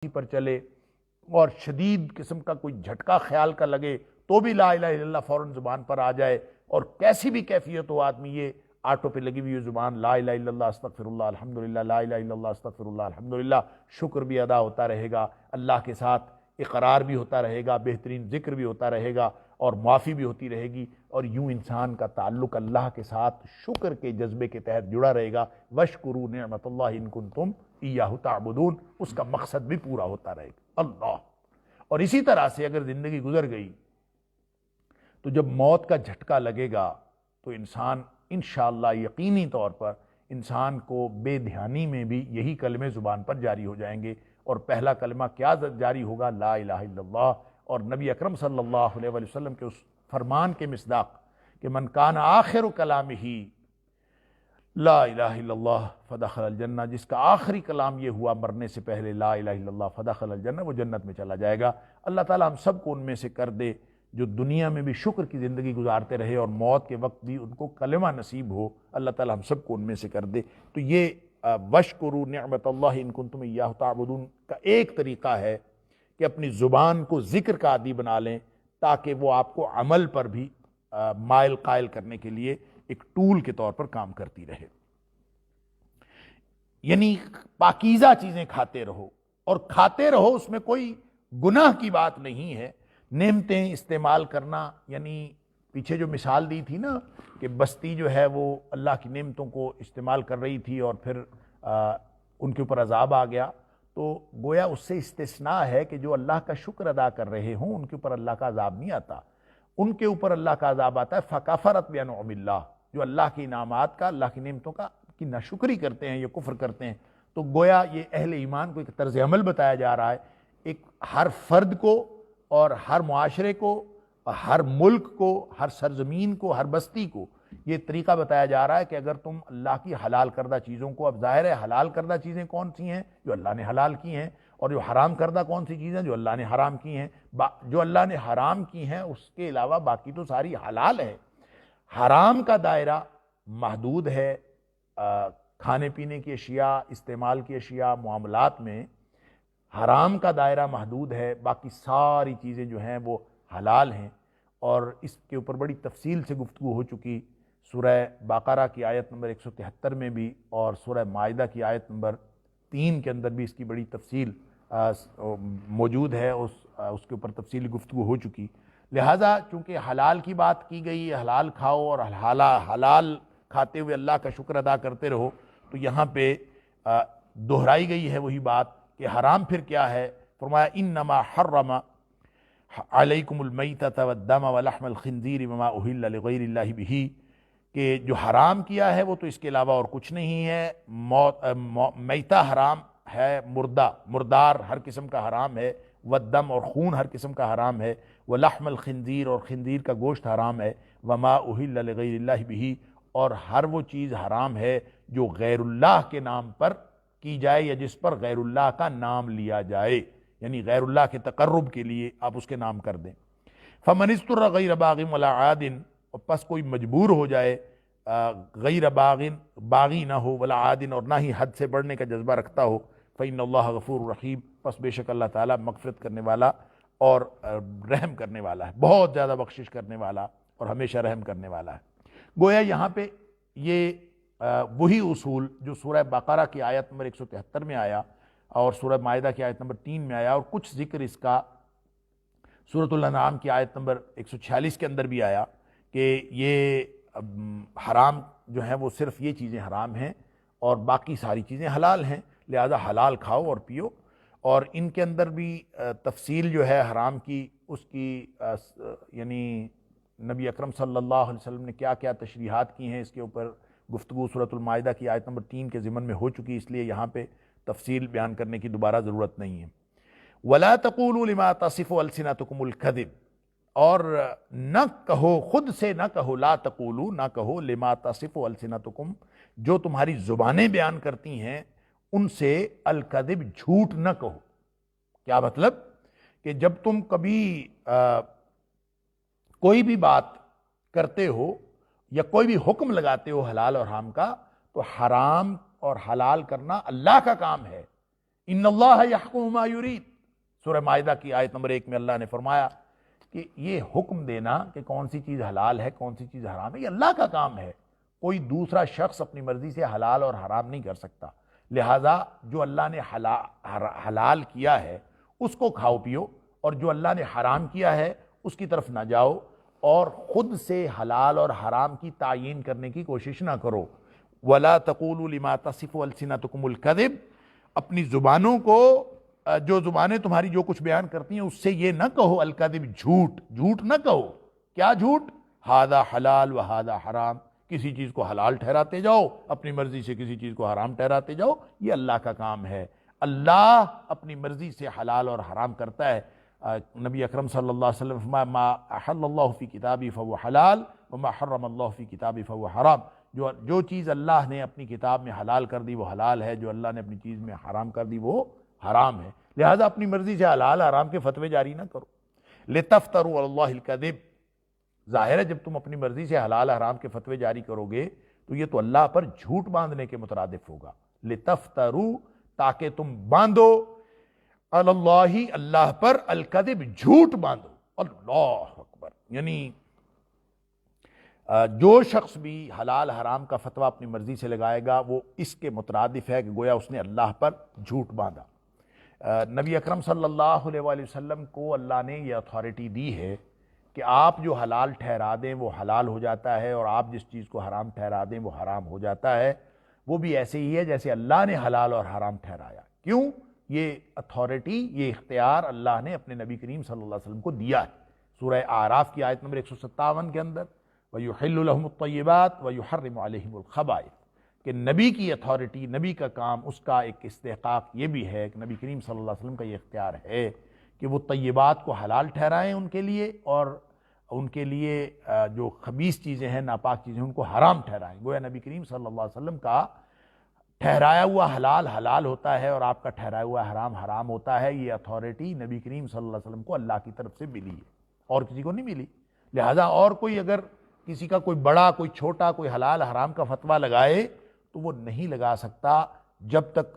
پر چلے اور شدید قسم کا کوئی جھٹکا خیال کا لگے تو بھی لا الہ الا اللہ فوراً زبان پر آ جائے، اور کیسی بھی کیفیت ہو آدمی یہ آٹو پہ لگی ہوئی زبان لا الہ الا اللہ استغفر اللہ الحمدللہ لا الہ الا اللہ استغفر اللہ الحمدللہ، شکر بھی ادا ہوتا رہے گا، اللہ کے ساتھ اقرار بھی ہوتا رہے گا، بہترین ذکر بھی ہوتا رہے گا اور معافی بھی ہوتی رہے گی، اور یوں انسان کا تعلق اللہ کے ساتھ شکر کے جذبے کے تحت جڑا رہے گا۔ وَاشْكُرُوا نِعْمَتَ اللَّهِ إِن كُنتُمْ إِيَّاهُ تَعْبُدُونَ، اس کا مقصد بھی پورا ہوتا رہے گا اللہ۔ اور اسی طرح سے اگر زندگی گزر گئی تو جب موت کا جھٹکا لگے گا تو انسان انشاءاللہ یقینی طور پر انسان کو بے دھیانی میں بھی یہی کلمے زبان پر جاری ہو جائیں گے، اور پہلا کلمہ کیا جاری ہوگا؟ لا الہ الا اللہ، اور نبی اکرم صلی اللہ علیہ وسلم کے اس فرمان کے مصداق کہ من کان آخر کلامہ لا الہ الا اللہ فدخل الجنہ، جس کا آخری کلام یہ ہوا مرنے سے پہلے لا الہ الا اللہ فدخل الجنہ، وہ جنت میں چلا جائے گا۔ اللہ تعالی ہم سب کو ان میں سے کر دے جو دنیا میں بھی شکر کی زندگی گزارتے رہے اور موت کے وقت بھی ان کو کلمہ نصیب ہو، اللہ تعالی ہم سب کو ان میں سے کر دے۔ تو یہ وَاشْكُرُوا نِعْمَتَ اللَّهِ إِن كُنتُمْ إِيَّاهُ تَعْبُدُونَ کا ایک طریقہ ہے کہ اپنی زبان کو ذکر کا عادی بنا لیں تاکہ وہ آپ کو عمل پر بھی مائل قائل کرنے کے لیے ایک ٹول کے طور پر کام کرتی رہے۔ یعنی پاکیزہ چیزیں کھاتے رہو، اور کھاتے رہو اس میں کوئی گناہ کی بات نہیں ہے۔ نعمتیں استعمال کرنا، یعنی پیچھے جو مثال دی تھی نا کہ بستی جو ہے وہ اللہ کی نعمتوں کو استعمال کر رہی تھی اور پھر ان کے اوپر عذاب آ گیا، تو گویا اس سے استثناء ہے کہ جو اللہ کا شکر ادا کر رہے ہوں ان کے اوپر اللہ کا عذاب نہیں آتا، ان کے اوپر اللہ کا عذاب آتا ہے فَكَفَرَتْ بِأَنْعُمِ اللَّهِ، جو اللہ کی انعامات کا، اللہ کی نعمتوں کا کی ناشکری کرتے ہیں یا کفر کرتے ہیں۔ تو گویا یہ اہل ایمان کو ایک طرز عمل بتایا جا رہا ہے، ایک ہر فرد کو اور ہر معاشرے کو، ہر ملک کو، ہر سرزمین کو، ہر بستی کو یہ طریقہ بتایا جا رہا ہے کہ اگر تم اللہ کی حلال کردہ چیزوں کو، اب ظاہر ہے حلال کردہ چیزیں کون سی ہیں؟ جو اللہ نے حلال کی ہیں، اور جو حرام کردہ کون سی چیزیں؟ جو اللہ نے حرام کی ہیں۔ جو اللہ نے حرام کی ہیں اس کے علاوہ باقی تو ساری حلال ہے۔ حرام کا دائرہ محدود ہے، کھانے پینے کی اشیاء، استعمال کی اشیاء، معاملات میں حرام کا دائرہ محدود ہے، باقی ساری چیزیں جو ہیں وہ حلال ہیں، اور اس کے اوپر بڑی تفصیل سے گفتگو ہو چکی سورہ بقرہ کی آیت نمبر 173 میں بھی، اور سورہ مائدہ کی آیت نمبر 3 کے اندر بھی اس کی بڑی تفصیل موجود ہے، اس کے اوپر تفصیلی گفتگو ہو چکی۔ لہٰذا چونکہ حلال کی بات کی گئی، حلال کھاؤ اور حلال کھاتے ہوئے اللہ کا شکر ادا کرتے رہو، تو یہاں پہ دہرائی گئی ہے وہی بات کہ حرام پھر کیا ہے۔ فرمایا انما حرم علیکم المیتۃ والدم ولحم الخنزیر وما اہل لغیر اللہ بہ، کہ جو حرام کیا ہے وہ تو اس کے علاوہ اور کچھ نہیں ہے۔ میتہ حرام ہے، مردار ہر قسم کا حرام ہے، والدم اور خون ہر قسم کا حرام ہے، ولحم الخنزیر اور خنزیر کا گوشت حرام ہے، وما اہل لغیر اللہ بہ، اور ہر وہ چیز حرام ہے جو غیر اللہ کے نام پر کی جائے یا جس پر غیر اللہ کا نام لیا جائے، یعنی غیر اللہ کے تقرب کے لیے آپ اس کے نام کر دیں۔ فمن اضطر غیر باغ ولا عاد، اور پس کوئی مجبور ہو جائے غیر باغی نہ ہو، ولا عاد، اور نہ ہی حد سے بڑھنے کا جذبہ رکھتا ہو، فإن اللہ غفور رحیم، پس بے شک اللہ تعالیٰ مغفرت کرنے والا اور رحم کرنے والا ہے، بہت زیادہ بخشش کرنے والا اور ہمیشہ رحم کرنے والا ہے۔ گویا یہاں پہ یہ وہی اصول جو سورہ بقرہ کی آیت نمبر 173 میں آیا اور سورہ مائدہ کی آیت نمبر 3 میں آیا، اور کچھ ذکر اس کا سورۃ الانعام کی آیت نمبر 146 کے اندر بھی آیا کہ یہ حرام جو ہیں وہ صرف یہ چیزیں حرام ہیں اور باقی ساری چیزیں حلال ہیں، لہذا حلال کھاؤ اور پیو۔ اور ان کے اندر بھی تفصیل جو ہے حرام کی، اس کی یعنی نبی اکرم صلی اللہ علیہ وسلم نے کیا کیا تشریحات کی ہیں اس کے اوپر گفتگو سورۃ المائدہ کی آیت نمبر 3 کے ضمن میں ہو چکی، اس لیے یہاں پہ تفصیل بیان کرنے کی دوبارہ ضرورت نہیں ہے۔ وَلَا تَقُولُوا لِمَا تَصِفُ أَلْسِنَتُكُمُ الْكَذِبَ، اور نہ کہو، خود سے نہ کہو، لا تقولوا، نہ کہو، لما تصف السنتکم، جو تمہاری زبانیں بیان کرتی ہیں ان سے، الکذب، جھوٹ نہ کہو۔ کیا مطلب؟ کہ جب تم کبھی کوئی بھی بات کرتے ہو یا کوئی بھی حکم لگاتے ہو حلال اور حرام کا، تو حرام اور حلال کرنا اللہ کا کام ہے، ان اللہ یحکم ما یرید، سورہ مائدہ کی آیت نمبر 1 میں اللہ نے فرمایا کہ یہ حکم دینا کہ کون سی چیز حلال ہے کون سی چیز حرام ہے یہ اللہ کا کام ہے، کوئی دوسرا شخص اپنی مرضی سے حلال اور حرام نہیں کر سکتا۔ لہٰذا جو اللہ نے حلال کیا ہے اس کو کھاؤ پیو، اور جو اللہ نے حرام کیا ہے اس کی طرف نہ جاؤ، اور خود سے حلال اور حرام کی تعیین کرنے کی کوشش نہ کرو۔ وَلَا تَقُولُوا لِمَا تَصِفُ أَلْسِنَتُكُمُ الْكَذِبَ، اپنی زبانوں کو، جو زبانیں تمہاری جو کچھ بیان کرتی ہیں اس سے یہ نہ کہو الکذب، جھوٹ نہ کہو۔ کیا جھوٹ؟ ہذا حلال و ہذا حرام، کسی چیز کو حلال ٹھہراتے جاؤ، اپنی مرضی سے کسی چیز کو حرام ٹھہراتے جاؤ، یہ اللہ کا کام ہے۔ اللہ اپنی مرضی سے حلال اور حرام کرتا ہے۔ نبی اکرم صلی اللہ علیہ وسلم فرمایا ما احل اللہ فی کتابی فہو حلال وما حرم اللہ فی کتابی فہو حرام، جو چیز اللہ نے اپنی کتاب میں حلال کر دی وہ حلال ہے، جو اللہ نے اپنی چیز میں حرام کر دی وہ حرام ہے۔ لہذا اپنی مرضی سے حلال حرام کے فتوے جاری نہ کرو۔ لتفتروا علی اللہ الکذب، ظاہر ہے جب تم اپنی مرضی سے حلال حرام کے فتوے جاری کرو گے تو یہ تو اللہ پر جھوٹ باندھنے کے مترادف ہوگا۔ لتفتروا، تاکہ تم باندھو، علی اللہ، اللہ پر، الکذب، جھوٹ باندھو۔ اللہ اکبر، یعنی جو شخص بھی حلال حرام کا فتویٰ اپنی مرضی سے لگائے گا وہ اس کے مترادف ہے کہ گویا اس نے اللہ پر جھوٹ باندھا۔ نبی اکرم صلی اللہ علیہ وآلہ وسلم کو اللہ نے یہ اتھارٹی دی ہے کہ آپ جو حلال ٹھہرا دیں وہ حلال ہو جاتا ہے، اور آپ جس چیز کو حرام ٹھہرا دیں وہ حرام ہو جاتا ہے۔ وہ بھی ایسے ہی ہے جیسے اللہ نے حلال اور حرام ٹھہرایا۔ کیوں؟ یہ اتھارٹی، یہ اختیار اللہ نے اپنے نبی کریم صلی اللہ علیہ وسلم کو دیا ہے۔ سورہ اعراف کی آیت نمبر 157 کے اندر وَيُحِلُّ لَهُمُ الطَّيِّبَاتِ وَيُحَرِّمُ عَلَيْهِمُ الْخَبَائِثَ، کہ نبی کی اتھارٹی، نبی کا کام، اس کا ایک استحقاق یہ بھی ہے کہ نبی کریم صلی اللہ علیہ وسلم کا یہ اختیار ہے کہ وہ طیبات کو حلال ٹھہرائیں ان کے لیے، اور ان کے لیے جو خبیث چیزیں ہیں، ناپاک چیزیں، ان کو حرام ٹھہرائیں۔ گویا نبی کریم صلی اللہ علیہ وسلم کا ٹھہرایا ہوا حلال حلال ہوتا ہے اور آپ کا ٹھہرایا ہوا حرام حرام ہوتا ہے۔ یہ اتھارٹی نبی کریم صلی اللہ علیہ وسلم کو اللہ کی طرف سے ملی ہے، اور کسی کو نہیں ملی۔ لہٰذا اور کوئی اگر کسی کا کوئی بڑا کوئی چھوٹا کوئی حلال حرام کا فتویٰ لگائے تو وہ نہیں لگا سکتا جب تک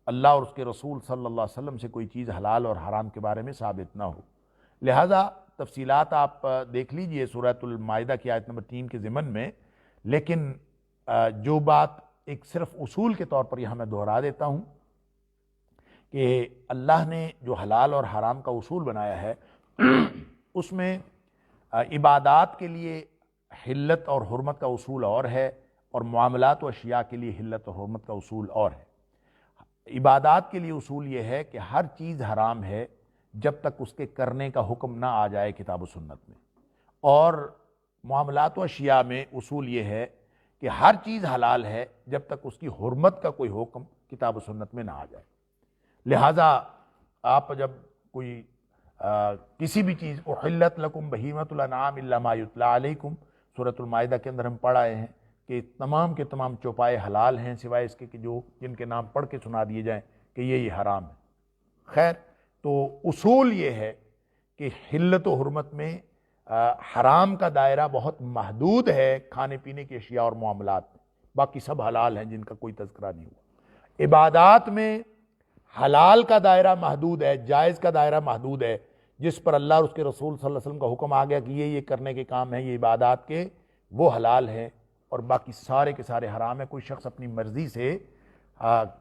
اللہ اور اس کے رسول صلی اللہ علیہ وسلم سے کوئی چیز حلال اور حرام کے بارے میں ثابت نہ ہو۔ لہٰذا تفصیلات آپ دیکھ لیجئے سورۃ المائدہ کی آیت نمبر 3 کے ضمن میں، لیکن جو بات ایک صرف اصول کے طور پر یہاں میں دہرا دیتا ہوں کہ اللہ نے جو حلال اور حرام کا اصول بنایا ہے اس میں عبادات کے لیے حلت اور حرمت کا اصول اور ہے، اور معاملات و اشیاء کے لیے حلت اور حرمت کا اصول اور ہے۔ عبادات کے لیے اصول یہ ہے کہ ہر چیز حرام ہے جب تک اس کے کرنے کا حکم نہ آ جائے کتاب و سنت میں، اور معاملات و اشیاء میں اصول یہ ہے کہ ہر چیز حلال ہے جب تک اس کی حرمت کا کوئی حکم کتاب و سنت میں نہ آ جائے۔ لہٰذا آپ جب کوئی کسی بھی چیز، احلت لکم بہیمۃ الانعام الا ما یتلی علیکم، سورۃ المائدہ کے اندر ہم پڑھ آئے ہیں کہ تمام کے تمام چوپائے حلال ہیں سوائے اس کے کہ جو جن کے نام پڑھ کے سنا دیے جائیں کہ یہ حرام ہے۔ خیر، تو اصول یہ ہے کہ حلت و حرمت میں حرام کا دائرہ بہت محدود ہے کھانے پینے کی اشیاء اور معاملات میں، باقی سب حلال ہیں جن کا کوئی تذکرہ نہیں ہوا۔ عبادات میں حلال کا دائرہ محدود ہے، جائز کا دائرہ محدود ہے، جس پر اللہ اور اس کے رسول صلی اللہ علیہ وسلم کا حکم آ گیا کہ یہ کرنے کے کام ہیں، یہ عبادات کے، وہ حلال ہیں، اور باقی سارے کے سارے حرام ہیں۔ کوئی شخص اپنی مرضی سے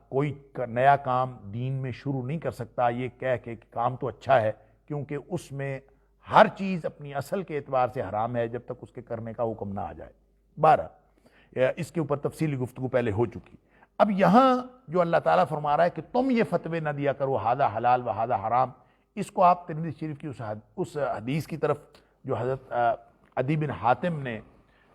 کوئی نیا کام دین میں شروع نہیں کر سکتا یہ کہہ کہ کام تو اچھا ہے، کیونکہ اس میں ہر چیز اپنی اصل کے اعتبار سے حرام ہے جب تک اس کے کرنے کا حکم نہ آ جائے۔ 12 اس کے اوپر تفصیلی گفتگو پہلے ہو چکی۔ اب یہاں جو اللہ تعالیٰ فرما رہا ہے کہ تم یہ فتوے نہ دیا کرو ہذا حلال و ہذا حرام، اس کو آپ ترمذی شریف کی اس حدیث کی طرف جو حضرت عدی بن حاتم نے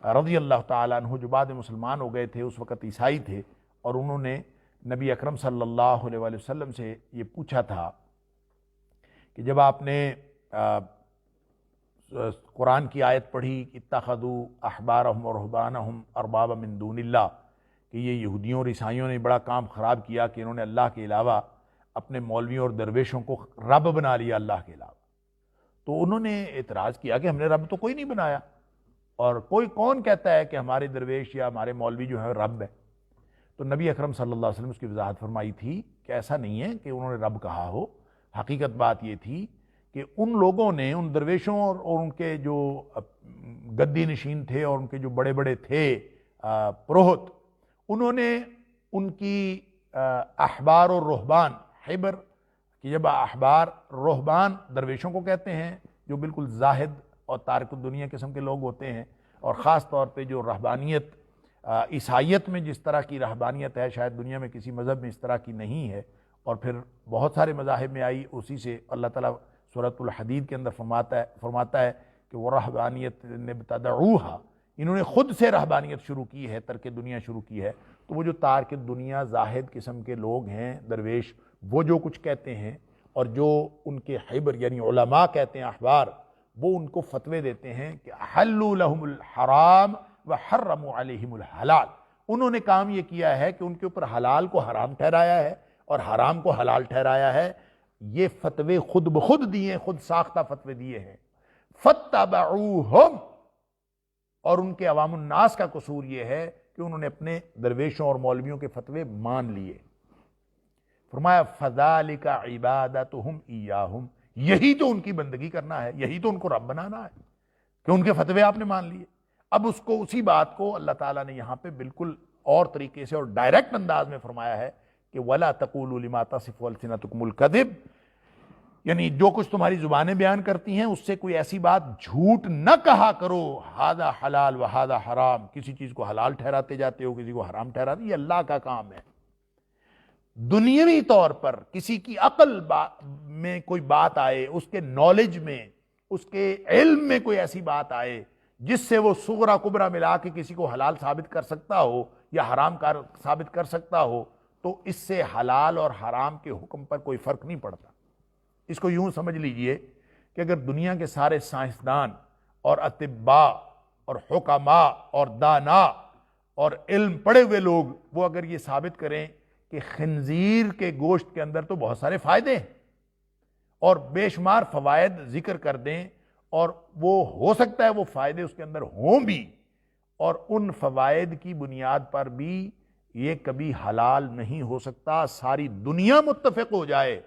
رضی اللہ تعالیٰ عنہ، جو بعد مسلمان ہو گئے تھے، اس وقت عیسائی تھے، اور انہوں نے نبی اکرم صلی اللہ علیہ وآلہ وسلم سے یہ پوچھا تھا کہ جب آپ نے قرآن کی آیت پڑھی اتخذوا احبارهم ورهبانهم اربابا من دون اللہ، کہ یہ یہودیوں اور عیسائیوں نے بڑا کام خراب کیا کہ انہوں نے اللہ کے علاوہ اپنے مولویوں اور درویشوں کو رب بنا لیا اللہ کے علاوہ۔ تو انہوں نے اعتراض کیا کہ ہم نے رب تو کوئی نہیں بنایا، اور کوئی کون کہتا ہے کہ ہمارے درویش یا ہمارے مولوی جو ہیں رب ہے؟ تو نبی اکرم صلی اللہ علیہ وسلم اس کی وضاحت فرمائی تھی کہ ایسا نہیں ہے کہ انہوں نے رب کہا ہو، حقیقت بات یہ تھی کہ ان لوگوں نے، ان درویشوں اور ان کے جو گدی نشین تھے اور ان کے جو بڑے بڑے تھے پروہت، انہوں نے ان کی احبار اور رہبان، حبر کہ جب احبار، رہبان درویشوں کو کہتے ہیں جو بالکل زاہد اور تارک الدنیا قسم کے لوگ ہوتے ہیں، اور خاص طور پہ جو رہبانیت عیسائیت میں جس طرح کی رہبانیت ہے شاید دنیا میں کسی مذہب میں اس طرح کی نہیں ہے، اور پھر بہت سارے مذاہب میں آئی، اسی سے اللہ تعالیٰ سورۃ الحدید کے اندر فرماتا ہے کہ وہ رہبانیت ابتدعوہا، انہوں نے خود سے رہبانیت شروع کی ہے، ترک دنیا شروع کی ہے۔ تو وہ جو تارک دنیا زاہد قسم کے لوگ ہیں درویش، وہ جو کچھ کہتے ہیں، اور جو ان کے حبر یعنی علماء کہتے ہیں، احبار، وہ ان کو فتوے دیتے ہیں کہ احلوا لهم الحرام وحرموا علیہم الحلال، انہوں نے کام یہ کیا ہے کہ ان کے اوپر حلال کو حرام ٹھہرایا ہے اور حرام کو حلال ٹھہرایا ہے۔ یہ فتوے خود بخود دیے، خود ساختہ فتوے دیے ہیں۔ فاتبعوہم، اور ان کے عوام الناس کا قصور یہ ہے کہ انہوں نے اپنے درویشوں اور مولویوں کے فتوے مان لیے۔ فرمایا فذالک عبادتہم ایاہم، یہی تو ان کی بندگی کرنا ہے، یہی تو ان کو رب بنانا ہے کہ ان کے فتوے آپ نے مان لیے۔ اب اس کو، اسی بات کو اللہ تعالیٰ نے یہاں پہ بالکل اور طریقے سے اور ڈائریکٹ انداز میں فرمایا ہے کہ وَلَا تَقُولُوا لِمَا تَصِفُ أَلْسِنَتُكُمُ الْكَذِبَ، یعنی جو کچھ تمہاری زبانیں بیان کرتی ہیں اس سے کوئی ایسی بات جھوٹ نہ کہا کرو، ہذا حلال و ہذا حرام، کسی چیز کو حلال ٹھہراتے جاتے ہو، کسی کو حرام ٹھہراتے، یہ اللہ کا کام ہے۔ دنیاوی طور پر کسی کی عقل میں کوئی بات آئے، اس کے نالج میں، اس کے علم میں کوئی ایسی بات آئے جس سے وہ صغرا کبرا ملا کے کسی کو حلال ثابت کر سکتا ہو یا حرام ثابت کر سکتا ہو، تو اس سے حلال اور حرام کے حکم پر کوئی فرق نہیں پڑتا۔ اس کو یوں سمجھ لیجئے کہ اگر دنیا کے سارے سائنسدان اور اطباء اور حکماء اور دانا اور علم پڑھے ہوئے لوگ وہ اگر یہ ثابت کریں کہ خنزیر کے گوشت کے اندر تو بہت سارے فائدے ہیں اور بے شمار فوائد ذکر کر دیں، اور وہ ہو سکتا ہے وہ فائدے اس کے اندر ہوں بھی، اور ان فوائد کی بنیاد پر بھی یہ کبھی حلال نہیں ہو سکتا، ساری دنیا متفق ہو جائے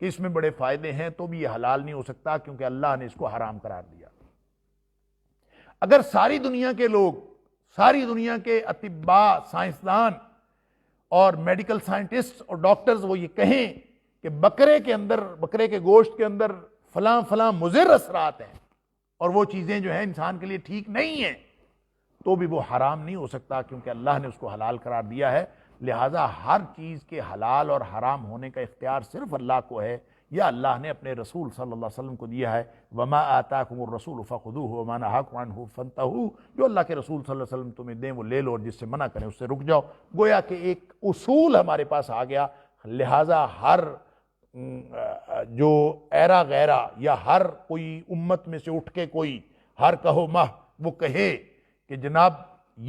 کہ اس میں بڑے فائدے ہیں تو بھی یہ حلال نہیں ہو سکتا، کیونکہ اللہ نے اس کو حرام قرار دیا۔ اگر ساری دنیا کے لوگ، ساری دنیا کے اطباء، سائنسدان اور میڈیکل سائنٹسٹ اور ڈاکٹرز وہ یہ کہیں کہ بکرے کے گوشت کے اندر فلاں فلاں مضر اثرات ہیں اور وہ چیزیں جو ہیں انسان کے لیے ٹھیک نہیں ہیں، تو بھی وہ حرام نہیں ہو سکتا، کیونکہ اللہ نے اس کو حلال قرار دیا ہے۔ لہٰذا ہر چیز کے حلال اور حرام ہونے کا اختیار صرف اللہ کو ہے، یا اللہ نے اپنے رسول صلی اللہ علیہ وسلم کو دیا ہے۔ وما آتاکم الرسول فخذوہ وما نہاکم عنہ فانتہوا، جو اللہ کے رسول صلی اللہ علیہ وسلم تمہیں دیں وہ لے لو، اور جس سے منع کریں اس سے رک جاؤ۔ گویا کہ ایک اصول ہمارے پاس آ گیا، لہٰذا ہر جو ایرا غیرہ یا ہر کوئی امت میں سے اٹھ کے کوئی ہر کہو ماہ وہ کہے کہ جناب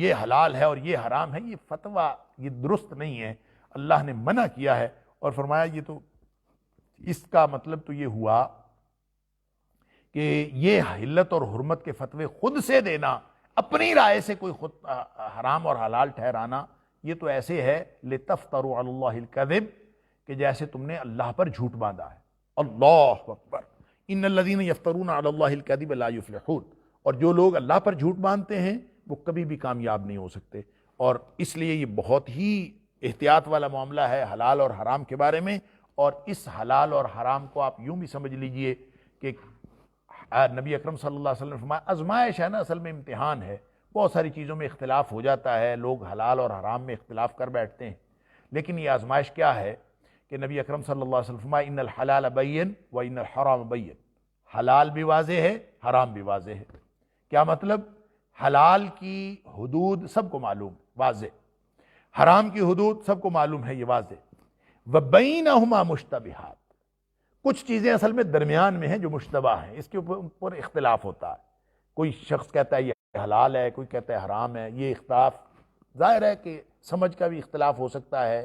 یہ حلال ہے اور یہ حرام ہے، یہ فتویٰ یہ درست نہیں ہے، اللہ نے منع کیا ہے، اور فرمایا یہ تو اس کا مطلب تو یہ ہوا کہ یہ حلت اور حرمت کے فتوے خود سے دینا، اپنی رائے سے کوئی خود حرام اور حلال ٹھہرانا، یہ تو ایسے ہے لِتَفْتَرُوا عَلَى اللَّهِ الْكَذِبَ، کہ جیسے تم نے اللہ پر جھوٹ باندھا ہے۔ اللہ اکبر، ان الذین یفترون علی اللہ الکذب لا یفلحون، اور جو لوگ اللہ پر جھوٹ باندھتے ہیں وہ کبھی بھی کامیاب نہیں ہو سکتے۔ اور اس لیے یہ بہت ہی احتیاط والا معاملہ ہے حلال اور حرام کے بارے میں، اور اس حلال اور حرام کو آپ یوں بھی سمجھ لیجئے کہ نبی اکرم صلی اللہ علیہ وسلم نے فرمایا آزمائش ہے نا، اصل میں امتحان ہے، بہت ساری چیزوں میں اختلاف ہو جاتا ہے، لوگ حلال اور حرام میں اختلاف کر بیٹھتے ہیں، لیکن یہ آزمائش کیا ہے کہ نبی اکرم صلی اللہ علیہ وسلم فرمایا ان الحلال بین و ان الحرام بین، حلال بھی واضح ہے، حرام بھی واضح ہے۔ کیا مطلب؟ حلال کی حدود سب کو معلوم، واضح، حرام کی حدود سب کو معلوم ہے، یہ واضح۔ وبینہما مشتبہات، کچھ چیزیں اصل میں درمیان میں ہیں جو مشتبہ ہیں، اس کے اوپر اختلاف ہوتا ہے، کوئی شخص کہتا ہے یہ حلال ہے، کوئی کہتا ہے حرام ہے، یہ اختلاف ظاہر ہے کہ سمجھ کا بھی اختلاف ہو سکتا ہے،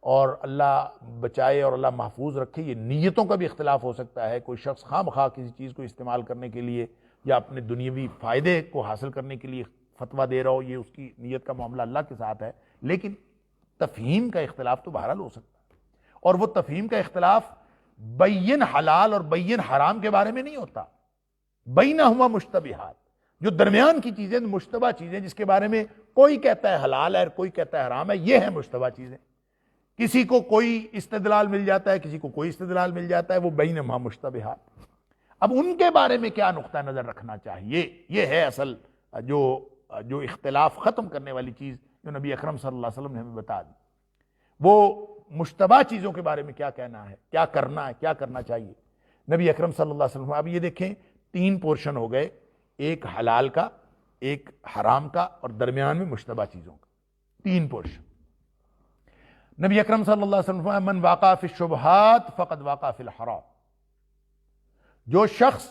اور اللہ بچائے اور اللہ محفوظ رکھے، یہ نیتوں کا بھی اختلاف ہو سکتا ہے، کوئی شخص خواہ مخواہ کسی چیز کو استعمال کرنے کے لیے یا اپنے دنیاوی فائدے کو حاصل کرنے کے لیے فتویٰ دے رہا ہو، یہ اس کی نیت کا معاملہ اللہ کے ساتھ ہے، لیکن تفہیم کا اختلاف تو بہرحال ہو سکتا ہے۔ اور وہ تفہیم کا اختلاف بین حلال اور بین حرام کے بارے میں نہیں ہوتا، بینہما مشتبہات، جو درمیان کی چیزیں، مشتبہ چیزیں جس کے بارے میں کوئی کہتا ہے حلال ہے اور کوئی کہتا ہے حرام ہے، یہ ہے مشتبہ چیزیں. کسی کو کوئی استدلال مل جاتا ہے، کسی کو کوئی استدلال مل جاتا ہے، وہ بینہما مشتبہات. اب ان کے بارے میں کیا نقطہ نظر رکھنا چاہیے، یہ ہے اصل جو اختلاف ختم کرنے والی چیز جو نبی اکرم صلی اللہ علیہ وسلم نے ہمیں بتا دی. وہ مشتبہ چیزوں کے بارے میں کیا کہنا ہے، کیا کرنا ہے، کیا کرنا چاہیے. نبی اکرم صلی اللہ علیہ وسلم، اب یہ دیکھیں 3 پورشن ہو گئے، ایک حلال کا، ایک حرام کا، اور درمیان میں مشتبہ چیزوں کا، 3 پورشن. نبی اکرم صلی اللہ علیہ وسلم فرمایا من واقع فی الشبہات فقد واقع فی الحرام. جو شخص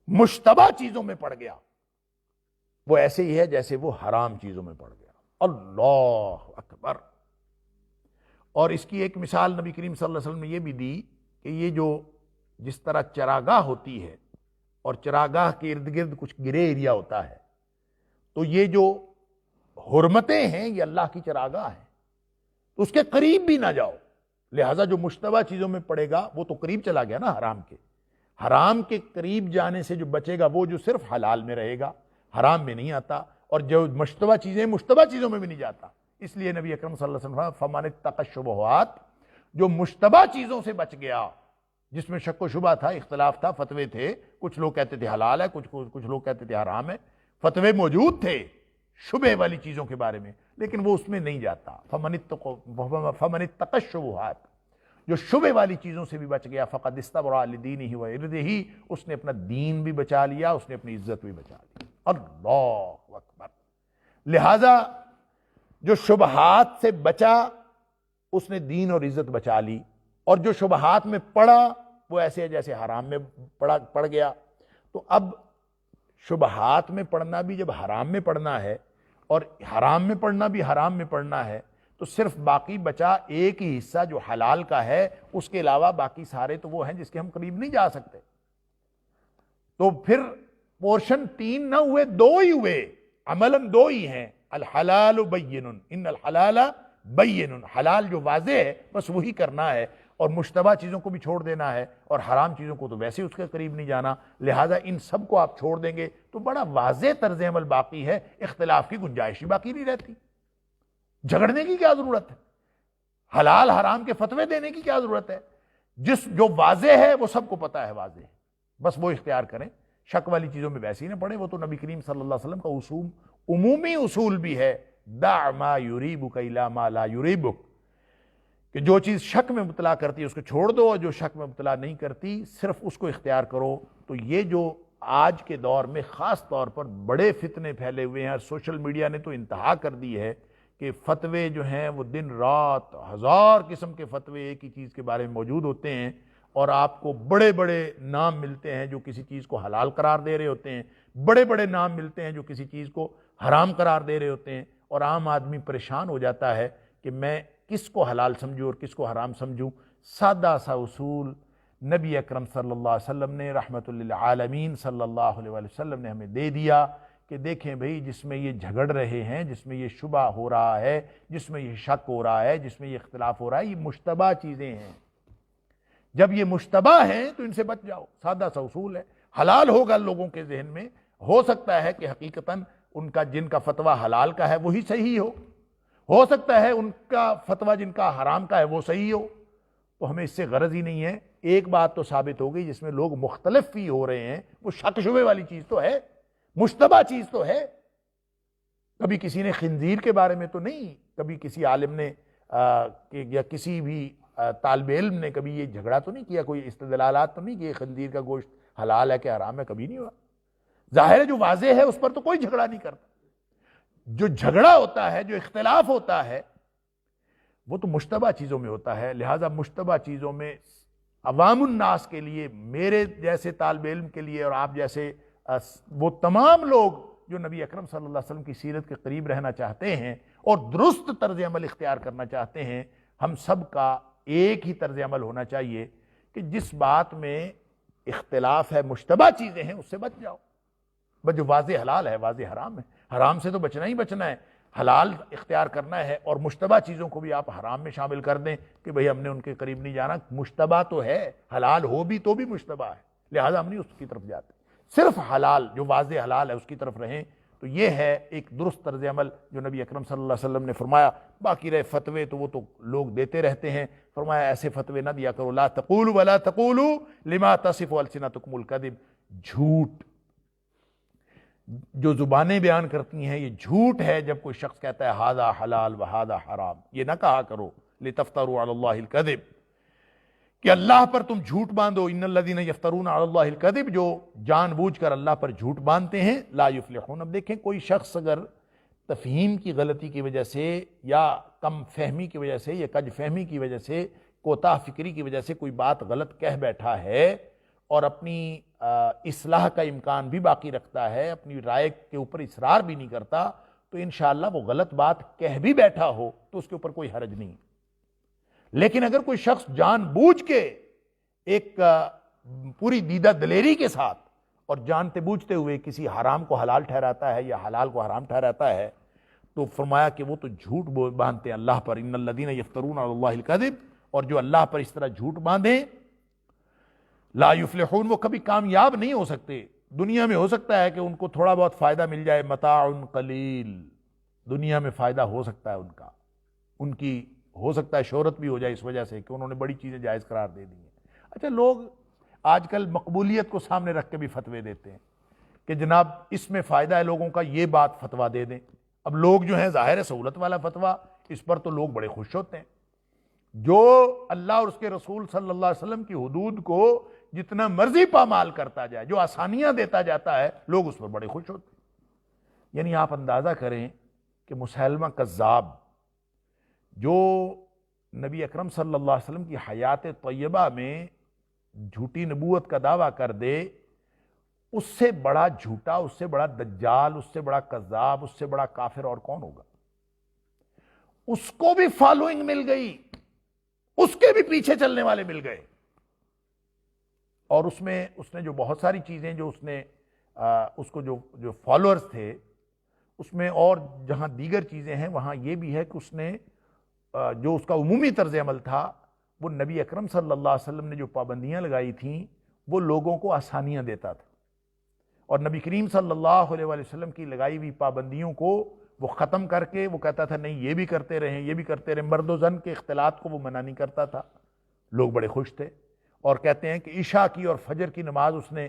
مشتبہ چیزوں میں پڑ گیا وہ ایسے ہی ہے جیسے وہ حرام چیزوں میں پڑ گیا. اللہ اکبر. اور اس کی ایک مثال نبی کریم صلی اللہ علیہ وسلم نے یہ بھی دی کہ یہ جس طرح چراگاہ ہوتی ہے اور چراگاہ کے ارد گرد کچھ گرے ایریا ہوتا ہے، تو یہ جو حرمتیں ہیں یہ اللہ کی چراگاہ ہیں، تو اس کے قریب بھی نہ جاؤ. لہٰذا جو مشتبہ چیزوں میں پڑے گا وہ تو قریب چلا گیا نا حرام کے. حرام کے قریب جانے سے جو بچے گا وہ جو صرف حلال میں رہے گا، حرام میں نہیں آتا. اور جو مشتبہ چیزیں مشتبہ چیزوں میں بھی نہیں جاتا. اس لیے نبی اکرم صلی اللہ علیہ وسلم فمن اتقى الشبہات، جو مشتبہ چیزوں سے بچ گیا، جس میں شک و شبہ تھا، اختلاف تھا، فتوے تھے، کچھ لوگ کہتے تھے حلال ہے، کچھ لوگ کہتے تھے حرام ہے، فتوے موجود تھے شبہ والی چیزوں کے بارے میں، لیکن وہ اس میں نہیں جاتا. فمن اتقى الشبہات، جو شبہ والی چیزوں سے بھی بچ گیا، فقد استبرأ لدینہ وعرضہ، اس نے اپنا دین بھی بچا لیا، اس نے اپنی عزت بھی بچا لی. اللہ اکبر. لہذا جو شبہات سے بچا اس نے دین اور عزت بچا لی، اور جو شبہات میں پڑا وہ ایسے ہے جیسے حرام میں پڑ گیا. تو اب شبہات میں پڑنا بھی جب حرام میں پڑنا ہے اور حرام میں پڑنا بھی حرام میں پڑنا ہے، تو صرف باقی بچا ایک ہی حصہ جو حلال کا ہے، اس کے علاوہ باقی سارے تو وہ ہیں جس کے ہم قریب نہیں جا سکتے. تو پھر پورشن 3 نہ ہوئے، 2 ہی ہوئے، عملاً 2 ہی ہیں. الحلال بین، ان الحلال بین، حلال جو واضح ہے بس وہی کرنا ہے، اور مشتبہ چیزوں کو بھی چھوڑ دینا ہے، اور حرام چیزوں کو تو ویسے اس کے قریب نہیں جانا. لہٰذا ان سب کو آپ چھوڑ دیں گے تو بڑا واضح طرز عمل باقی ہے، اختلاف کی گنجائش ہی باقی نہیں رہتی. جھگڑنے کی کیا ضرورت ہے؟ حلال حرام کے فتوے دینے کی کیا ضرورت ہے؟ جو واضح ہے وہ سب کو پتہ ہے واضح ہے، بس وہ اختیار کریں. شک والی چیزوں میں ویسے ہی نہ پڑے. وہ تو نبی کریم صلی اللہ علیہ وسلم کا عمومی اصول بھی ہے، دع ما یریبک الی ما لا یریبک، کہ جو چیز شک میں مبتلا کرتی ہے اس کو چھوڑ دو، اور جو شک میں مبتلا نہیں کرتی صرف اس کو اختیار کرو. تو یہ جو آج کے دور میں خاص طور پر بڑے فتنے پھیلے ہوئے ہیں، اور سوشل میڈیا نے تو انتہا کر دی ہے کہ فتوے جو ہیں وہ دن رات 1000 قسم کے فتوے ایک ہی چیز کے بارے میں موجود ہوتے ہیں، اور آپ کو بڑے بڑے نام ملتے ہیں جو کسی چیز کو حلال قرار دے رہے ہوتے ہیں، بڑے بڑے نام ملتے ہیں جو کسی چیز کو حرام قرار دے رہے ہوتے ہیں. اور عام آدمی پریشان ہو جاتا ہے کہ میں کس کو حلال سمجھوں اور کس کو حرام سمجھوں. سادہ سا اصول نبی اکرم صلی اللہ علیہ وسلم نے، رحمت للعالمین صلی اللہ علیہ وسلم نے ہمیں دے دیا کہ دیکھیں بھئی، جس میں یہ جھگڑ رہے ہیں، جس میں یہ شبہ ہو رہا ہے، جس میں یہ شک ہو رہا ہے، جس میں یہ اختلاف ہو رہا ہے، یہ مشتبہ چیزیں ہیں. جب یہ مشتبہ ہیں تو ان سے بچ جاؤ. سادہ سا اصول ہے. حلال ہوگا لوگوں کے ذہن میں، ہو سکتا ہے کہ حقیقتاً ان کا جن کا فتویٰ حلال کا ہے وہی صحیح ہو سکتا ہے ان کا فتویٰ جن کا حرام کا ہے وہ صحیح ہو. تو ہمیں اس سے غرض ہی نہیں ہے. ایک بات تو ثابت ہو گئی، جس میں لوگ مختلف ہی ہو رہے ہیں وہ شک شبے والی چیز تو ہے، مشتبہ چیز تو ہے. کبھی کسی نے خنزیر کے بارے میں تو نہیں، کبھی کسی عالم نے یا کسی بھی طالب علم نے کبھی یہ جھگڑا تو نہیں کیا، کوئی استدلالات تو نہیں کہ خنزیر کا گوشت حلال ہے کہ حرام ہے، کبھی نہیں ہوا. ظاہر ہے جو واضح ہے اس پر تو کوئی جھگڑا نہیں کرتا. جو جھگڑا ہوتا ہے، جو اختلاف ہوتا ہے، وہ تو مشتبہ چیزوں میں ہوتا ہے. لہٰذا مشتبہ چیزوں میں عوام الناس کے لیے، میرے جیسے طالب علم کے لیے اور آپ جیسے وہ تمام لوگ جو نبی اکرم صلی اللہ علیہ وسلم کی سیرت کے قریب رہنا چاہتے ہیں اور درست طرز عمل اختیار کرنا چاہتے ہیں، ہم سب کا ایک ہی طرز عمل ہونا چاہیے کہ جس بات میں اختلاف ہے، مشتبہ چیزیں ہیں، اس سے بچ جاؤ. بس جو واضح حلال ہے، واضح حرام ہے، حرام سے تو بچنا ہی بچنا ہے. حلال اختیار کرنا ہے، اور مشتبہ چیزوں کو بھی آپ حرام میں شامل کر دیں کہ بھئی ہم نے ان کے قریب نہیں جانا، مشتبہ تو ہے، حلال ہو بھی تو بھی مشتبہ ہے، لہٰذا ہم نہیں اس کی طرف جاتے، صرف حلال جو واضح حلال ہے اس کی طرف رہیں۔ تو یہ ہے ایک درست طرز عمل جو نبی اکرم صلی اللہ علیہ وسلم نے فرمایا۔ باقی رہے فتوے تو وہ تو لوگ دیتے رہتے ہیں، فرمایا ایسے فتوے نہ دیا کرو، لا تقولوا ولا تقولوا لما تصف السنتکم الکذب، جھوٹ جو زبانیں بیان کرتی ہیں یہ جھوٹ ہے جب کوئی شخص کہتا ہے ھذا حلال و ھذا حرام، یہ نہ کہا کرو لتفتروا علی اللہ الکذب، کہ اللہ پر تم جھوٹ باندھو، ان الذین یفترون علی اللہ الکذب، جو جان بوجھ کر اللہ پر جھوٹ باندھتے ہیں، لا یفلحون۔ اب دیکھیں کوئی شخص اگر تفہیم کی غلطی کی وجہ سے یا کم فہمی کی وجہ سے یا کج فہمی کی وجہ سے، کوتاہ فکری کی وجہ سے کوئی بات غلط کہہ بیٹھا ہے اور اپنی اصلاح کا امکان بھی باقی رکھتا ہے، اپنی رائے کے اوپر اصرار بھی نہیں کرتا، تو انشاءاللہ وہ غلط بات کہہ بھی بیٹھا ہو تو اس کے اوپر کوئی حرج نہیں۔ لیکن اگر کوئی شخص جان بوجھ کے ایک پوری دیدہ دلیری کے ساتھ اور جانتے بوجھتے ہوئے کسی حرام کو حلال ٹھہراتا ہے یا حلال کو حرام ٹھہراتا ہے، تو فرمایا کہ وہ تو جھوٹ باندھتے ہیں اللہ پر، ان الذین یفترون علی اللہ الکذب، اور جو اللہ پر اس طرح جھوٹ باندھیں لا یفلحون، وہ کبھی کامیاب نہیں ہو سکتے۔ دنیا میں ہو سکتا ہے کہ ان کو تھوڑا بہت فائدہ مل جائے، متاع قلیل، دنیا میں فائدہ ہو سکتا ہے ان کا، ان کی ہو سکتا ہے شہرت بھی ہو جائے اس وجہ سے کہ انہوں نے بڑی چیزیں جائز قرار دے دی ہیں۔ اچھا، لوگ آج کل مقبولیت کو سامنے رکھ کے بھی فتوے دیتے ہیں کہ جناب اس میں فائدہ ہے لوگوں کا، یہ بات فتویٰ دے دیں۔ اب لوگ جو ہیں ظاہر ہے سہولت والا فتویٰ، اس پر تو لوگ بڑے خوش ہوتے ہیں، جو اللہ اور اس کے رسول صلی اللہ علیہ وسلم کی حدود کو جتنا مرضی پامال کرتا جائے، جو آسانیاں دیتا جاتا ہے، لوگ اس پر بڑے خوش ہوتے ہیں۔ یعنی آپ اندازہ کریں کہ مسیلمہ کذاب جو نبی اکرم صلی اللہ علیہ وسلم کی حیات طیبہ میں جھوٹی نبوت کا دعویٰ کر دے، اس سے بڑا جھوٹا، اس سے بڑا دجال، اس سے بڑا کذاب، اس سے بڑا کافر اور کون ہوگا؟ اس کو بھی فالوئنگ مل گئی، اس کے بھی پیچھے چلنے والے مل گئے، اور اس میں اس نے جو بہت ساری چیزیں جو اس نے اس کو جو فالوورز تھے اس میں، اور جہاں دیگر چیزیں ہیں وہاں یہ بھی ہے کہ اس نے جو اس کا عمومی طرز عمل تھا، وہ نبی اکرم صلی اللہ علیہ وسلم نے جو پابندیاں لگائی تھیں وہ لوگوں کو آسانیاں دیتا تھا، اور نبی کریم صلی اللہ علیہ وآلہ وسلم کی لگائی ہوئی پابندیوں کو وہ ختم کر کے وہ کہتا تھا نہیں یہ بھی کرتے رہیں، یہ بھی کرتے رہیں، مرد و زن کے اختلاط کو وہ منع نہیں کرتا تھا۔ لوگ بڑے خوش تھے، اور کہتے ہیں کہ عشاء کی اور فجر کی نماز اس نے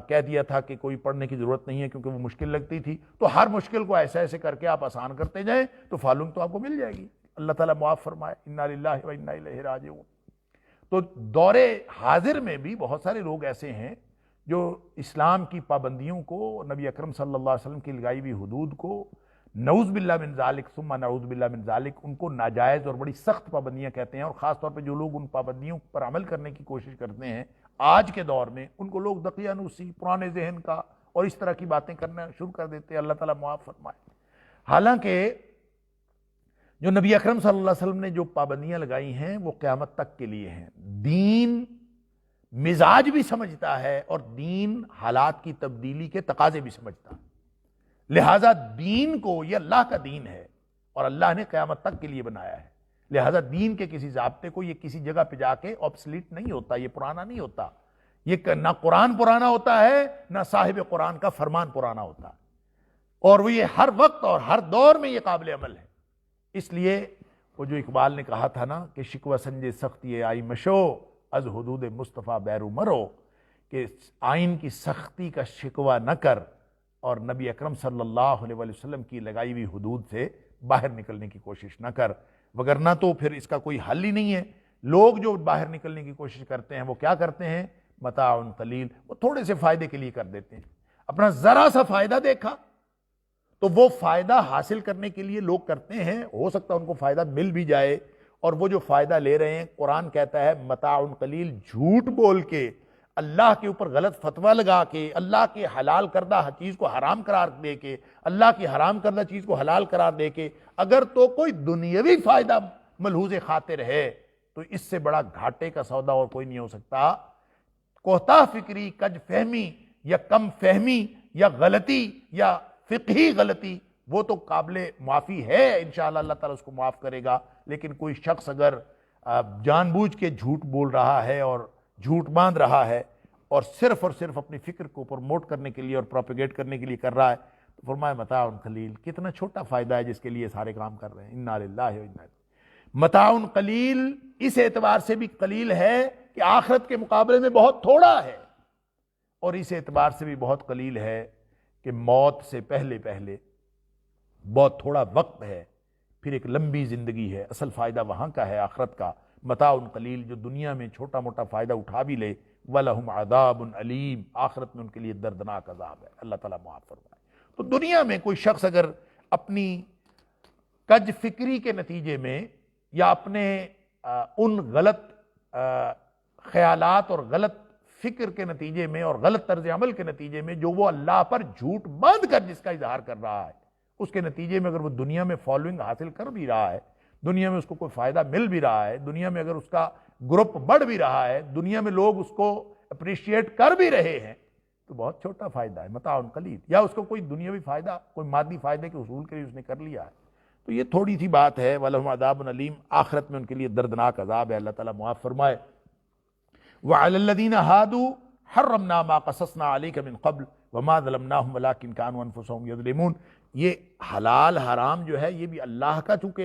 کہہ دیا تھا کہ کوئی پڑھنے کی ضرورت نہیں ہے کیونکہ وہ مشکل لگتی تھی، تو ہر مشکل کو ایسے ایسے کر کے آپ آسان کرتے جائیں تو فالونگ تو آپ کو مل جائے گی، اللہ تعالیٰ معاف فرمائے، انا للہ و انا الیہ راجعون۔ تو دور حاضر میں بھی بہت سارے لوگ ایسے ہیں جو اسلام کی پابندیوں کو، نبی اکرم صلی اللہ علیہ وسلم کی لگائی ہوئی حدود کو، نعوذ باللہ من ذالک ثم نعوذ باللہ من ذالک، ان کو ناجائز اور بڑی سخت پابندیاں کہتے ہیں، اور خاص طور پہ جو لوگ ان پابندیوں پر عمل کرنے کی کوشش کرتے ہیں آج کے دور میں، ان کو لوگ دقیانوسی، پرانے ذہن کا اور اس طرح کی باتیں کرنا شروع کر دیتے ہیں، اللہ تعالیٰ معاف فرمائے۔ حالانکہ جو نبی اکرم صلی اللہ علیہ وسلم نے جو پابندیاں لگائی ہیں وہ قیامت تک کے لیے ہیں۔ دین مزاج بھی سمجھتا ہے اور دین حالات کی تبدیلی کے تقاضے بھی سمجھتا ہے، لہٰذا دین کو، یہ اللہ کا دین ہے اور اللہ نے قیامت تک کے لیے بنایا ہے، لہٰذا دین کے کسی ضابطے کو یہ کسی جگہ پہ جا کے آبسلیٹ نہیں ہوتا، یہ پرانا نہیں ہوتا، یہ نہ قرآن پرانا ہوتا ہے نہ صاحب قرآن کا فرمان پرانا ہوتا، اور وہ یہ ہر وقت اور ہر دور میں یہ قابل عمل ہے۔ اس لیے وہ جو اقبال نے کہا تھا نا کہ شکوہ سنجے سختی آئی مشو از حدود مصطفیٰ بیرو مرو، کہ آئین کی سختی کا شکوہ نہ کر اور نبی اکرم صلی اللہ علیہ وسلم کی لگائی ہوئی حدود سے باہر نکلنے کی کوشش نہ کر، وگرنہ تو پھر اس کا کوئی حل ہی نہیں ہے۔ لوگ جو باہر نکلنے کی کوشش کرتے ہیں وہ کیا کرتے ہیں؟ متاع قلیل، وہ تھوڑے سے فائدے کے لیے کر دیتے ہیں، اپنا ذرا سا فائدہ دیکھا تو وہ فائدہ حاصل کرنے کے لیے لوگ کرتے ہیں، ہو سکتا ہے ان کو فائدہ مل بھی جائے، اور وہ جو فائدہ لے رہے ہیں، قرآن کہتا ہے متاع قلیل، جھوٹ بول کے، اللہ کے اوپر غلط فتویٰ لگا کے، اللہ کے حلال کردہ چیز کو حرام قرار دے کے، اللہ کی حرام کردہ چیز کو حلال قرار دے کے، اگر تو کوئی دنیاوی فائدہ ملحوظ خاطر ہے تو اس سے بڑا گھاٹے کا سودا اور کوئی نہیں ہو سکتا۔ کوتاہ فکری، کج فہمی یا کم فہمی یا غلطی یا فقہی غلطی وہ تو قابل معافی ہے، انشاءاللہ اللہ تعالیٰ اس کو معاف کرے گا، لیکن کوئی شخص اگر جان بوجھ کے جھوٹ بول رہا ہے اور جھوٹ باندھ رہا ہے اور صرف اپنی فکر کو پروموٹ کرنے کے لیے اور پروپیگیٹ کرنے کے لیے کر رہا ہے، تو فرمایا متاع قلیل، کتنا چھوٹا فائدہ ہے جس کے لیے سارے کام کر رہے ہیں۔ انا للہ و انا الیہ، متاع قلیل اس اعتبار سے بھی قلیل ہے کہ آخرت کے مقابلے میں بہت تھوڑا ہے، اور اس اعتبار سے بھی بہت قلیل ہے کہ موت سے پہلے بہت تھوڑا وقت ہے، پھر ایک لمبی زندگی ہے۔ اصل فائدہ وہاں کا ہے، آخرت کا۔ متاع قلیل، جو دنیا میں چھوٹا موٹا فائدہ اٹھا بھی لے، وَلَهُمْ عَذَابٌ علیم، آخرت میں ان کے لیے دردناک عذاب ہے، اللہ تعالیٰ معاف فرمائے۔ تو دنیا میں کوئی شخص اگر اپنی کج فکری کے نتیجے میں یا اپنے ان غلط خیالات اور غلط فکر کے نتیجے میں اور غلط طرز عمل کے نتیجے میں جو وہ اللہ پر جھوٹ باندھ کر جس کا اظہار کر رہا ہے، اس کے نتیجے میں اگر وہ دنیا میں فالوئنگ حاصل کر بھی رہا ہے، دنیا میں اس کو کوئی فائدہ مل بھی رہا ہے، دنیا میں اگر اس کا گروپ بڑھ بھی رہا ہے، دنیا میں لوگ اس کو اپریشیٹ کر بھی رہے ہیں، تو بہت چھوٹا فائدہ ہے، متاع قلیل۔ یا اس کو کوئی دنیاوی فائدہ، کوئی مادی فائدے کے حصول کے لیے اس نے کر لیا ہے، تو یہ تھوڑی سی بات ہے۔ وَلَهُمْ عَذَابٌ علیم، آخرت میں ان کے لیے دردناک عذاب ہے، اللہ تعالیٰ معاف فرمائے۔ وَعَلَى الَّذِينَ هَادُوا حَرَّمْنَا مَا قَصَصْنَا عَلَيْكَ مِنْ قَبْلُ وَمَا ظَلَمْنَاهُمْ وَلَكِنْ كَانُوا أَنفُسَهُمْ يَظْلِمُونَ۔ یہ حلال حرام جو ہے یہ بھی اللہ کا چونکہ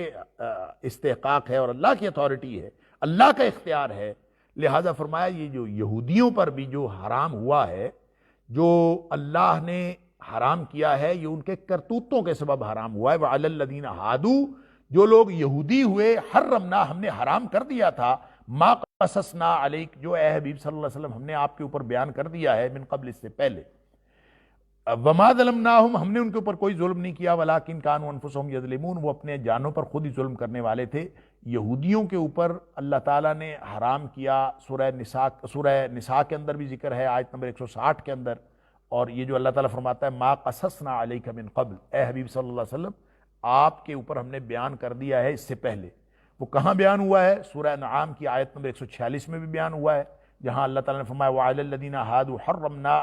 استحقاق ہے اور اللہ کی اتھارٹی ہے، اللہ کا اختیار ہے، لہذا فرمایا یہ جو یہودیوں پر بھی جو حرام ہوا ہے، جو اللہ نے حرام کیا ہے، یہ ان کے کرتوتوں کے سبب حرام ہوا ہے۔ وَعَلَى الَّذِينَ هَادُوا، جو لوگ یہودی ہوئے، حرمنا، ہم نے حرام کر دیا تھا، ما قصصنا علیک، جو اے حبیب صلی اللہ علیہ وسلم ہم نے آپ کے اوپر بیان کر دیا ہے، من قبل، اس سے پہلے۔ وما ظلمناہم، ہم نے ان کے اوپر کوئی ظلم نہیں کیا، ولکن کانوا انفسہم یظلمون، وہ اپنے جانوں پر خود ہی ظلم کرنے والے تھے۔ یہودیوں کے اوپر اللہ تعالیٰ نے حرام کیا، سورہ نساء کے اندر بھی ذکر ہے، آیت نمبر 160 کے اندر، اور یہ جو اللہ تعالیٰ فرماتا ہے ما قصصنا علیک من قبل، اے حبیب صلی اللہ علیہ وسلم آپ کے اوپر ہم نے بیان کر دیا ہے اس سے پہلے۔ وہ کہاں بیان ہوا ہے؟ سورہ انعام کی آیت نمبر 146 میں بھی بیان ہوا ہے، جہاں اللہ تعالیٰ نے فرمایا وَعَلَى الَّذِينَ هَادُوا حَرَّمْنَا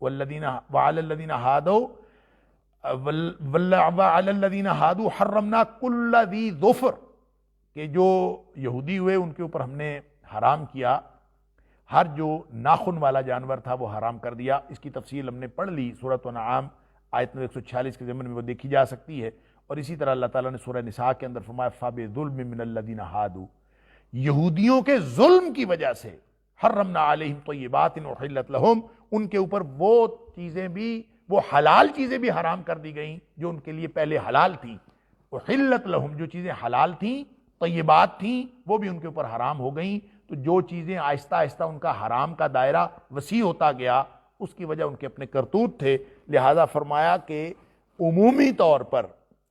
وَعَلَى الَّذِينَ هَادُوا حَرَّمْنَا كُلَّ ذِي ظُفْرٍ، کہ جو یہودی ہوئے ان کے اوپر ہم نے حرام کیا، ہر جو ناخن والا جانور تھا وہ حرام کر دیا۔ اس کی تفصیل ہم نے پڑھ لی سورۃ انعام آیت نمبر 146 کے ضمن میں، وہ دیکھی جا سکتی ہے۔ اور اسی طرح اللہ تعالیٰ نے سورہ نساء کے اندر فرمایا فَبِظُلْمٍ مِّنَ الَّذِينَ هَادُوا، یہودیوں کے ظلم کی وجہ سے حرمنا علیہم طیبات احلت لہم، ان کے اوپر وہ چیزیں بھی، وہ حلال چیزیں بھی حرام کر دی گئیں جو ان کے لیے پہلے حلال تھیں۔ احلت لہم، جو چیزیں حلال تھیں، طیبات تھیں، وہ بھی ان کے اوپر حرام ہو گئیں۔ تو جو چیزیں آہستہ آہستہ ان کا حرام کا دائرہ وسیع ہوتا گیا، اس کی وجہ ان کے اپنے کرتوت تھے، لہذا فرمایا کہ عمومی طور پر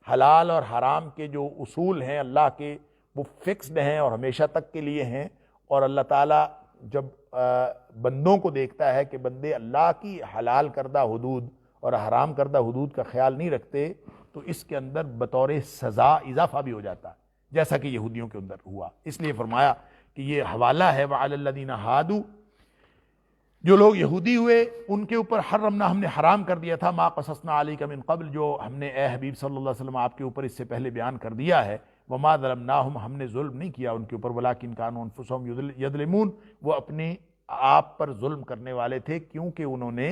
حلال اور حرام کے جو اصول ہیں اللہ کے، وہ فکسڈ ہیں اور ہمیشہ تک کے لیے ہیں، اور اللہ تعالیٰ جب بندوں کو دیکھتا ہے کہ بندے اللہ کی حلال کردہ حدود اور حرام کردہ حدود کا خیال نہیں رکھتے، تو اس کے اندر بطور سزا اضافہ بھی ہو جاتا ہے، جیسا کہ یہودیوں کے اندر ہوا۔ اس لیے فرمایا کہ یہ حوالہ ہے وَعَلَى الَّذِينَ هَادُوا، جو لوگ یہودی ہوئے ان کے اوپر حرمنا، ہم نے حرام کر دیا تھا، ما قصصنا علیک من قبل، جو ہم نے اے حبیب صلی اللہ علیہ وسلم آپ کے اوپر اس سے پہلے بیان کر دیا ہے۔ وما ظلمناہم، ہم نے ظلم نہیں کیا ان کے اوپر، ولکن کانوا انفسہم یظلمون، وہ اپنے آپ پر ظلم کرنے والے تھے، کیونکہ انہوں نے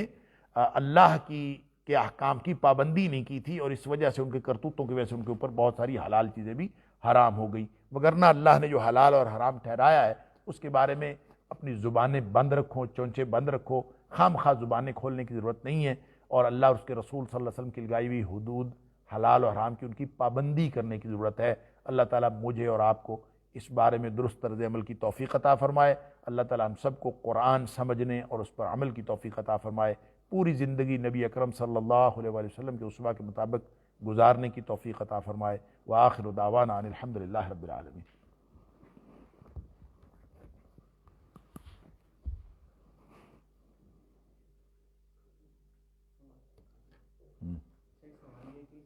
اللہ کے احکام کی پابندی نہیں کی تھی، اور اس وجہ سے ان کے کرتوتوں کی وجہ سے ان کے اوپر بہت ساری حلال چیزیں بھی حرام ہو گئی۔ وگرنہ اللہ نے جو حلال اور حرام ٹھہرایا ہے اس کے بارے میں اپنی زبانیں بند رکھو، چونچے بند رکھو، خام خواہ زبانیں کھولنے کی ضرورت نہیں ہے، اور اللہ اور اس کے رسول صلی اللہ علیہ وسلم کی لگائی ہوئی حدود حلال اور حرام کی ان کی پابندی کرنے کی ضرورت ہے۔ اللہ تعالیٰ مجھے اور آپ کو اس بارے میں درست طرز عمل کی توفیق عطا فرمائے۔ اللہ تعالیٰ ہم سب کو قرآن سمجھنے اور اس پر عمل کی توفیق عطا فرمائے، پوری زندگی نبی اکرم صلی اللہ علیہ وآلہ وسلم کے اسوہ کے مطابق گزارنے کی توفیق عطا فرمائے۔ وآخر دعوانا ان الحمدللہ رب العالمین۔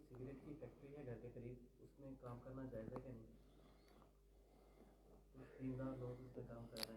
سگریٹ کی فیکٹری ہے گھر کے قریب، اس میں کام کرنا جائز ہے کہ نہیں؟ 3 لوگ اس میں کام کر رہے ہیں۔